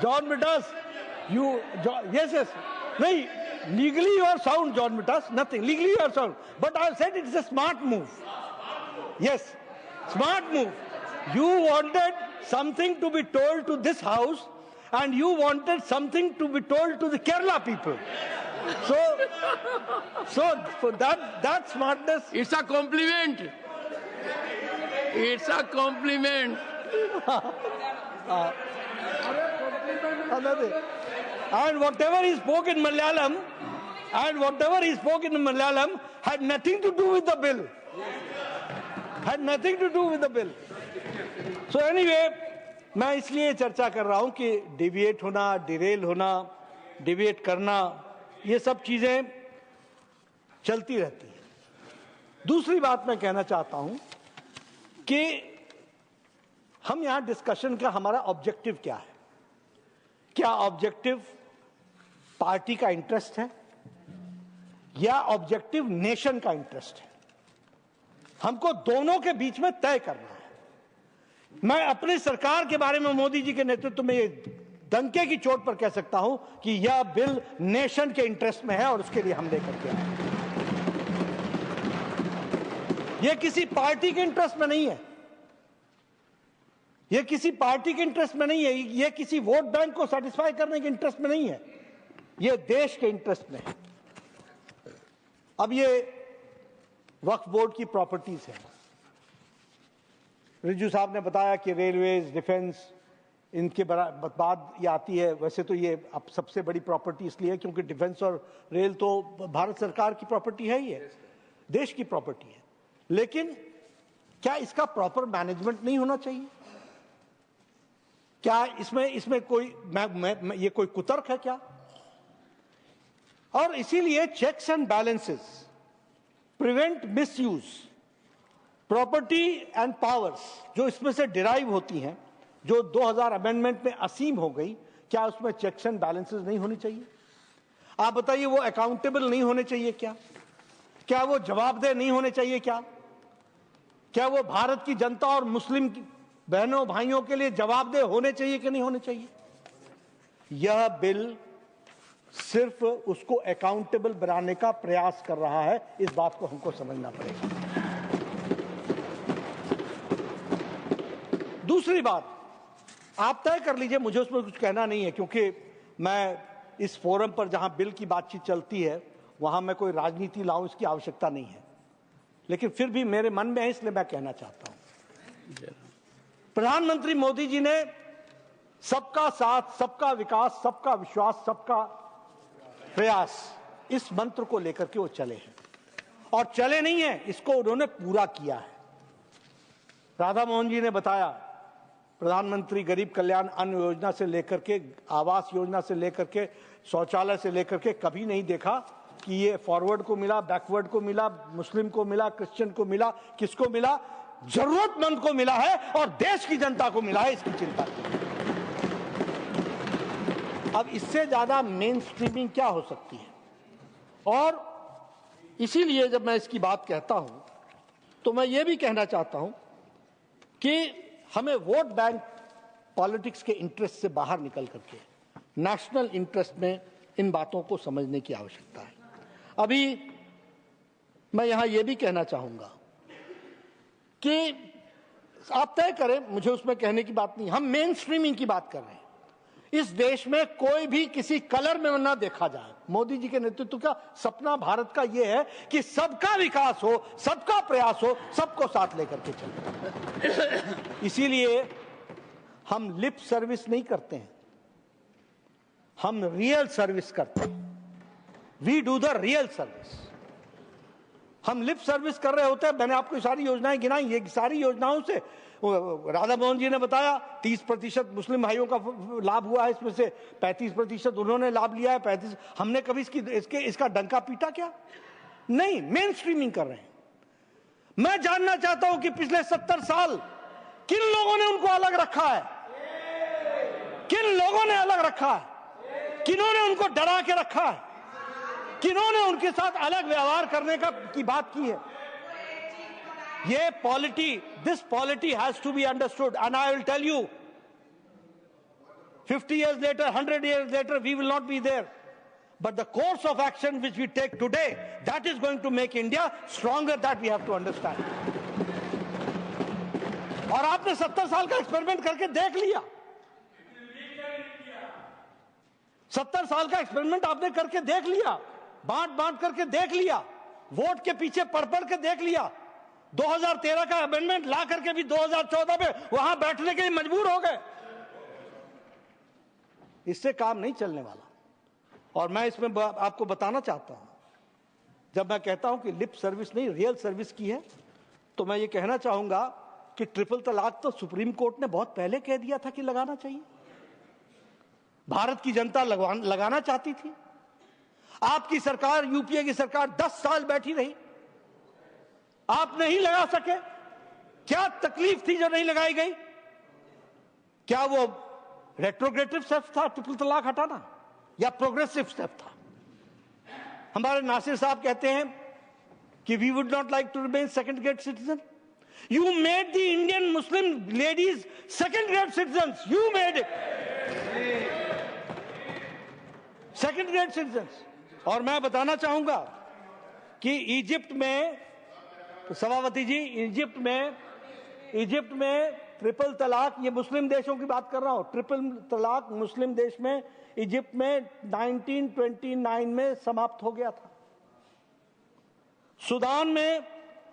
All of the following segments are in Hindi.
John Mittas, yes, no, legally you are sound, John Mittas, nothing. Legally you are sound. But I said it is a smart move. Yes, smart move. You wanted something to be told to this house, and you wanted something to be told to the Kerala people. So for that smartness. It's a compliment. It's a compliment. And whatever he spoke in Malayalam, had nothing to do with the bill. Had nothing to do with the bill. So anyway, मैं इसलिए चर्चा कर रहा हूं कि डिविएट होना, डिरेल होना, डिबेट करना, ये सब चीजें चलती रहती हैं। दूसरी बात मैं कहना चाहता हूं कि हम यहां डिस्कशन का हमारा ऑब्जेक्टिव क्या है? क्या ऑब्जेक्टिव पार्टी का इंटरेस्ट है या ऑब्जेक्टिव नेशन का इंटरेस्ट है? हमको दोनों के बीच में तय करना है। मैं अपनी सरकार के बारे में मोदी जी के नेतृत्व में ये डंके की चोट पर कह सकता हूं कि यह बिल नेशन के इंटरेस्ट में है और उसके लिए हम लेकर के आए। यह किसी पार्टी के इंटरेस्ट में नहीं है, यह किसी पार्टी के इंटरेस्ट में नहीं है, यह किसी वोट बैंक को सेटिस्फाई करने के इंटरेस्ट में नहीं है, यह देश के इंटरेस्ट में है। अब ये वक्फ बोर्ड की प्रॉपर्टीज है। रिजू साहब ने बताया कि रेलवेज, डिफेंस, इनके बाद ये आती है। वैसे तो ये अब सबसे बड़ी प्रॉपर्टी इसलिए है क्योंकि डिफेंस और रेल तो भारत सरकार की प्रॉपर्टी है ही है, देश की प्रॉपर्टी है। लेकिन क्या इसका प्रॉपर मैनेजमेंट नहीं होना चाहिए? क्या इसमें कोई ये कोई कुतर्क है क्या? और इसीलिए checks and balances, prevent misuse, property and powers जो इसमें से डिराइव होती हैं, जो 2000 अमेंडमेंट में असीम हो गई, क्या उसमें चेक्स एंड बैलेंसेस नहीं होनी चाहिए? आप बताइए, वो अकाउंटेबल नहीं होने चाहिए क्या? क्या वो जवाबदेह नहीं होने चाहिए क्या? क्या वो भारत की जनता और मुस्लिम बहनों भाइयों के लिए जवाबदेह होने चाहिए कि नहीं होने चाहिए? यह बिल सिर्फ उसको अकाउंटेबल बनाने का प्रयास कर रहा है। इस बात को हमको समझना पड़ेगा। दूसरी बात, आप तय कर लीजिए, मुझे उसमें कुछ कहना नहीं है क्योंकि मैं इस फोरम पर जहां बिल की बातचीत चलती है वहां मैं कोई राजनीति लाऊं, इसकी आवश्यकता नहीं है। लेकिन फिर भी मेरे मन में है, इसलिए मैं कहना चाहता हूं। प्रधानमंत्री मोदी जी ने सबका साथ, सबका विकास, सबका विश्वास, सबका प्रयास, इस मंत्र को लेकर के वो चले हैं और चले नहीं है, इसको उन्होंने पूरा किया है। राधा मोहन जी ने बताया, प्रधानमंत्री गरीब कल्याण अन्न योजना से लेकर के, आवास योजना से लेकर के, शौचालय से लेकर के, कभी नहीं देखा कि ये फॉरवर्ड को मिला, बैकवर्ड को मिला, मुस्लिम को मिला, क्रिश्चियन को मिला, किसको मिला? जरूरतमंद को मिला है और देश की जनता को मिला है। इसकी चिंता की। अब इससे ज्यादा मेन स्ट्रीमिंग क्या हो सकती है? और इसीलिए जब मैं इसकी बात कहता हूं तो मैं ये भी कहना चाहता हूं कि हमें वोट बैंक पॉलिटिक्स के इंटरेस्ट से बाहर निकल करके नेशनल इंटरेस्ट में इन बातों को समझने की आवश्यकता है। अभी मैं यहां यह भी कहना चाहूंगा कि आप तय करें, मुझे उसमें कहने की बात नहीं, हम मेन स्ट्रीमिंग की बात कर रहे हैं। इस देश में कोई भी किसी कलर में ना देखा जाए। मोदी जी के नेतृत्व का सपना भारत का यह है कि सबका विकास हो, सबका प्रयास हो, सबको साथ लेकर के चले। इसीलिए हम लिप सर्विस नहीं करते हैं, हम रियल सर्विस करते हैं। We do the real service. हम लिप सर्विस कर रहे होते हैं। मैंने आपको सारी योजनाएं गिनाई, ये सारी योजनाओं से राधा मोहन जी ने बताया 30% मुस्लिम भाइयों का लाभ हुआ है, इसमें से 35% उन्होंने लाभ लिया है। 35 हमने कभी इसका डंका पीटा क्या? नहीं, मेन स्ट्रीमिंग कर रहे हैं। मैं जानना चाहता हूं कि पिछले 70 साल किन लोगों ने उनको अलग रखा है? किन लोगों ने अलग रखा है? किन्होंने उनको डरा के रखा है? किन्होंने उनके साथ अलग व्यवहार करने की बात की है? ये polity, this polity has to be understood and I will tell you, 50 years later, 100 years later, we will not be there. But the course of action which we take today, that is going to make India stronger, that we have to understand. और आपने 70 साल का एक्सपेरिमेंट करके देख लिया। 70 साल का एक्सपेरिमेंट आपने करके देख लिया, बांट करके देख लिया, वोट के पीछे पढ़ के देख लिया। 2013 का अमेंडमेंट ला करके भी 2014 में वहां बैठने के लिए मजबूर हो गए। इससे काम नहीं चलने वाला। और मैं इसमें आपको बताना चाहता हूं, जब मैं कहता हूं कि लिप सर्विस नहीं रियल सर्विस की है, तो मैं ये कहना चाहूंगा कि ट्रिपल तलाक तो सुप्रीम कोर्ट ने बहुत पहले कह दिया था कि लगाना चाहिए। भारत की जनता लगाना चाहती थी। आपकी सरकार, यूपीए की सरकार 10 साल बैठी रही, आप नहीं लगा सके। क्या तकलीफ थी जो नहीं लगाई गई? क्या वो रेट्रोग्रेटिव स्टेप था ट्रिपल तलाक हटाना, या प्रोग्रेसिव स्टेप था? हमारे नासिर साहब कहते हैं कि we would not like to remain second grade citizen. You made the Indian Muslim ladies second grade citizens. You made it second grade citizens. और मैं बताना चाहूंगा कि इजिप्ट में, सभापति जी, इजिप्ट में ट्रिपल तलाक, ये मुस्लिम देशों की बात कर रहा हूं, ट्रिपल तलाक मुस्लिम देश में, इजिप्ट में 1929 में समाप्त हो गया था। सूडान में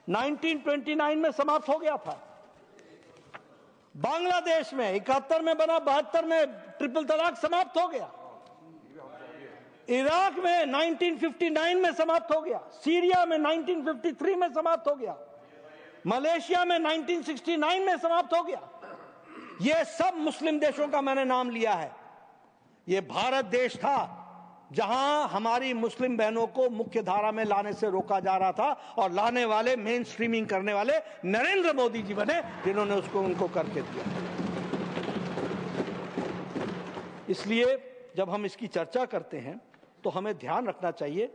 1929 में समाप्त हो गया था। बांग्लादेश में 71 में बना, 72 में ट्रिपल तलाक समाप्त हो गया। इराक में 1959 में समाप्त हो गया। सीरिया में 1953 में समाप्त हो गया। मलेशिया में 1969 में समाप्त हो गया। ये सब मुस्लिम देशों का मैंने नाम लिया है। ये भारत देश था जहां हमारी मुस्लिम बहनों को मुख्य धारा में लाने से रोका जा रहा था, और लाने वाले, मेन स्ट्रीमिंग करने वाले नरेंद्र मोदी जी बने, जिन्होंने उनको करके दिया। इसलिए जब हम इसकी चर्चा करते हैं तो हमें ध्यान रखना चाहिए